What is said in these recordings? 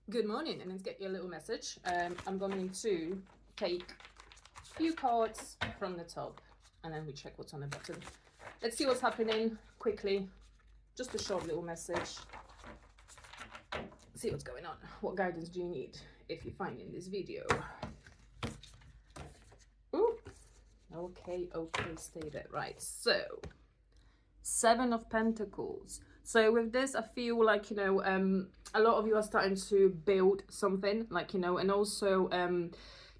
Good morning, and let's get your little message. I'm going to take a few cards from the top and then we check what's on the bottom. Let's see what's happening quickly. Just a short little message. See what's going on. What guidance do you need if you find in this video? Ooh. Okay, stay there. Right, so Seven of Pentacles. So with this, I feel like, a lot of you are starting to build something, like, and also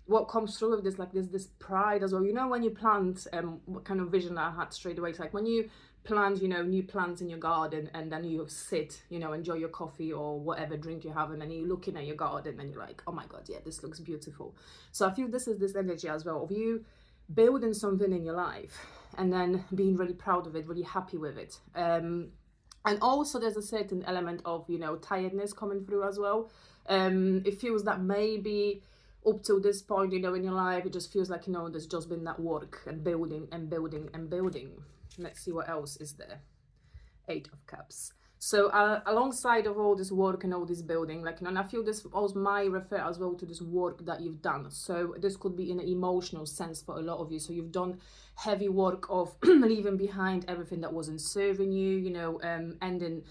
what comes through with this, like there's this pride as well. When you plant, what kind of vision I had straight away, it's like when you plant, new plants in your garden and then you sit, enjoy your coffee or whatever drink you have, and then you're looking at your garden and you're like, oh my God, yeah, this looks beautiful. So I feel this is this energy as well of you building something in your life and then being really proud of it, really happy with it. And also there's a certain element of, tiredness coming through as well. It feels that maybe up till this point, in your life, it just feels like, there's just been that work and building and building and building. Let's see what else is there. Eight of Cups. So alongside of all this work and all this building, and I feel this also might refer as well to this work that you've done. So this could be in an emotional sense for a lot of you. So you've done heavy work of leaving behind everything that wasn't serving you, ending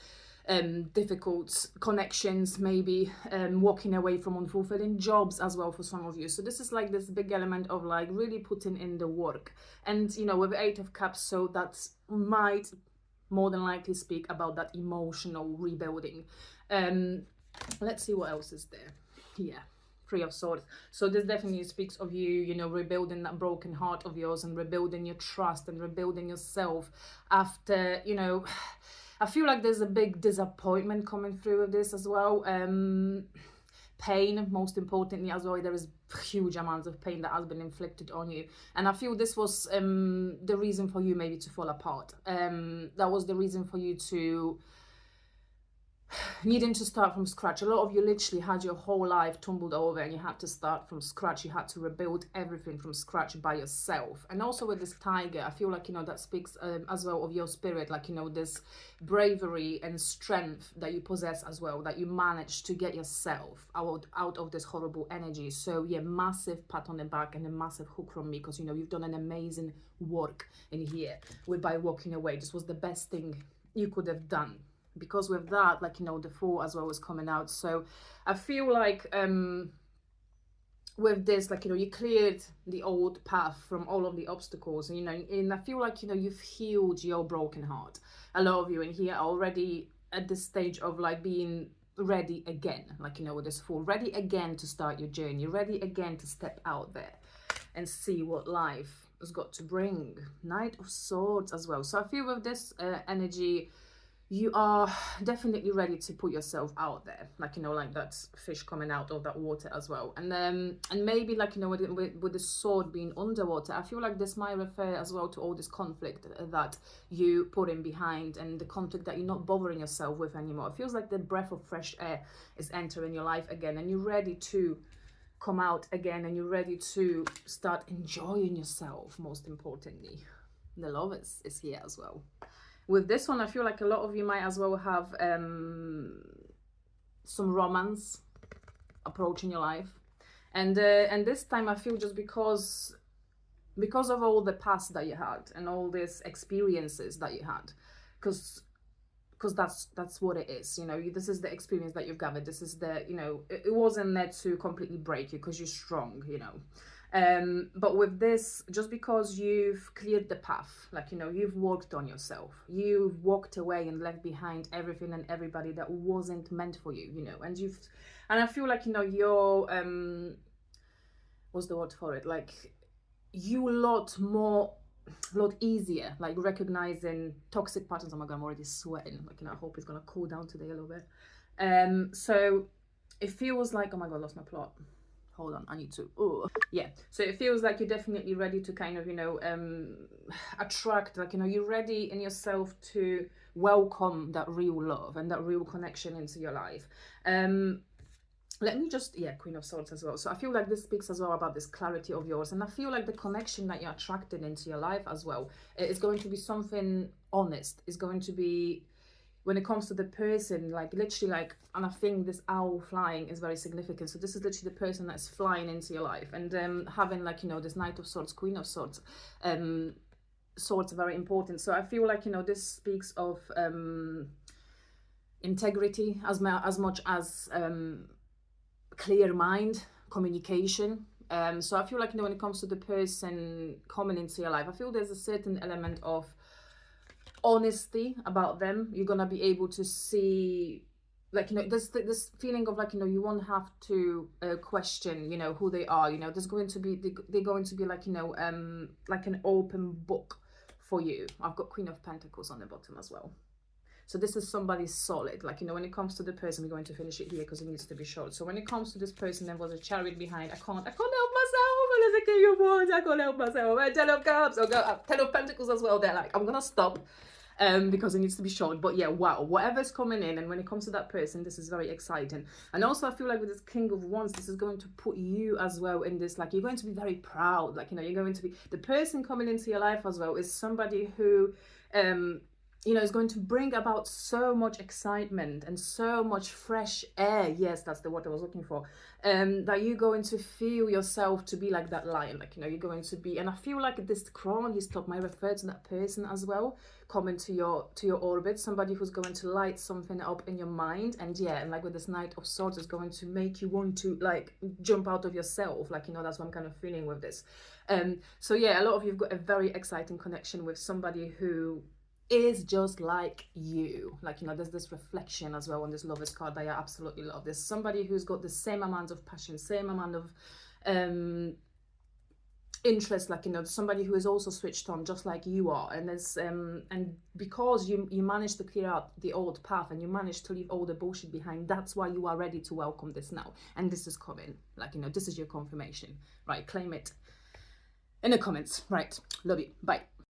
difficult connections, maybe walking away from unfulfilling jobs as well for some of you. So this is like this big element of like really putting in the work. And, with Eight of Cups, so that might more than likely speak about that emotional rebuilding. Let's see what else is there. Yeah, Three of Swords. So this definitely speaks of you, rebuilding that broken heart of yours and rebuilding your trust and rebuilding yourself after, I feel like there's a big disappointment coming through with this as well. Pain, most importantly as well. There is huge amounts of pain that has been inflicted on you, and I feel this was the reason for you maybe to fall apart. That was the reason for you to needing to start from scratch. A lot of you literally had your whole life tumbled over and you had to start from scratch. You had to rebuild everything from scratch by yourself. And also with this tiger, I feel like, that speaks as well of your spirit, like, this bravery and strength that you possess as well, that you managed to get yourself out of this horrible energy. So yeah, massive pat on the back and a massive hook from me, because, you've done an amazing work in here by walking away. This was the best thing you could have done. Because with that, like, the Fool as well is coming out. So I feel like with this, like, you cleared the old path from all of the obstacles, and I feel like, you've healed your broken heart. A lot of you in here are already at this stage of like being ready again, like, with this Fool, ready again to start your journey, ready again to step out there and see what life has got to bring. Knight of Swords as well. So I feel with this energy, you are definitely ready to put yourself out there, like, like that fish coming out of that water as well. And maybe like, with the sword being underwater, I feel like this might refer as well to all this conflict that you put in behind, and the conflict that you're not bothering yourself with anymore. It feels like the breath of fresh air is entering your life again, and you're ready to come out again, and you're ready to start enjoying yourself. Most importantly, the Lovers is here as well. With this one, I feel like a lot of you might as well have some romance approaching your life, and this time I feel just because of all the past that you had and all these experiences that you had, because that's what it is. This is the experience that you've gathered. This is the, it wasn't there to completely break you, because you're strong, but with this, just because you've cleared the path, like, you've worked on yourself, you've walked away and left behind everything and everybody that wasn't meant for you, and I feel like, you're, what's the word for it? Like, you a lot easier, like, recognizing toxic patterns. Oh my God, I'm already sweating. Like, I hope it's gonna cool down today a little bit. So it feels like, oh my God, I lost my plot. Hold on, I need to, yeah. So it feels like you're definitely ready to kind of, attract, like, you're ready in yourself to welcome that real love and that real connection into your life. Let me just, yeah, Queen of Swords as well. So I feel like this speaks as well about this clarity of yours. And I feel like the connection that you're attracting into your life as well is going to be something honest. It's going to be when it comes to the person, like literally like, and I think this owl flying is very significant. So this is literally the person that's flying into your life, and having like, you know, this Knight of Swords, Queen of Swords, swords are very important. So I feel like, you know, this speaks of integrity as much as clear mind, communication. So I feel like, you know, when it comes to the person coming into your life, I feel there's a certain element of honesty about them. You're gonna be able to see, like, you know, this feeling of like, you know, you won't have to question, you know, who they are. You know, there's going to be, they're going to be like, you know, like an open book for you. I've got Queen of Pentacles on the bottom as well. So this is somebody solid. Like, you know, when it comes to the person, we're going to finish it here because it needs to be short. So when it comes to this person, there was a Chariot behind. I can't help myself. I can't help myself. Ten of Cups, Ten of Pentacles as well. They're like, I'm gonna stop because it needs to be short. But yeah, wow, whatever's coming in, and when it comes to that person, this is very exciting. And also I feel like with this King of Wands, this is going to put you as well in this, like, you're going to be very proud. Like, you know, you're going to be, the person coming into your life as well is somebody who you know, is going to bring about so much excitement and so much fresh air. Yes, that's the word I was looking for. That you're going to feel yourself to be like that lion. Like, you know, you're going to be, and I feel like this crown on his top might refer to that person as well, coming to your orbit. Somebody who's going to light something up in your mind. And yeah, and like with this Knight of Swords, is going to make you want to like jump out of yourself. Like, you know, that's what I'm kind of feeling with this. So yeah, a lot of you've got a very exciting connection with somebody who is just like you. Like, you know, there's this reflection as well on this Lovers card that I absolutely love. There's somebody who's got the same amount of passion, same amount of interest, like, you know, somebody who is also switched on just like you are. And there's and because you managed to clear out the old path and you managed to leave all the bullshit behind, that's why you are ready to welcome this now. And this is coming. Like, you know, this is your confirmation, right? Claim it in the comments. Right, love you, bye.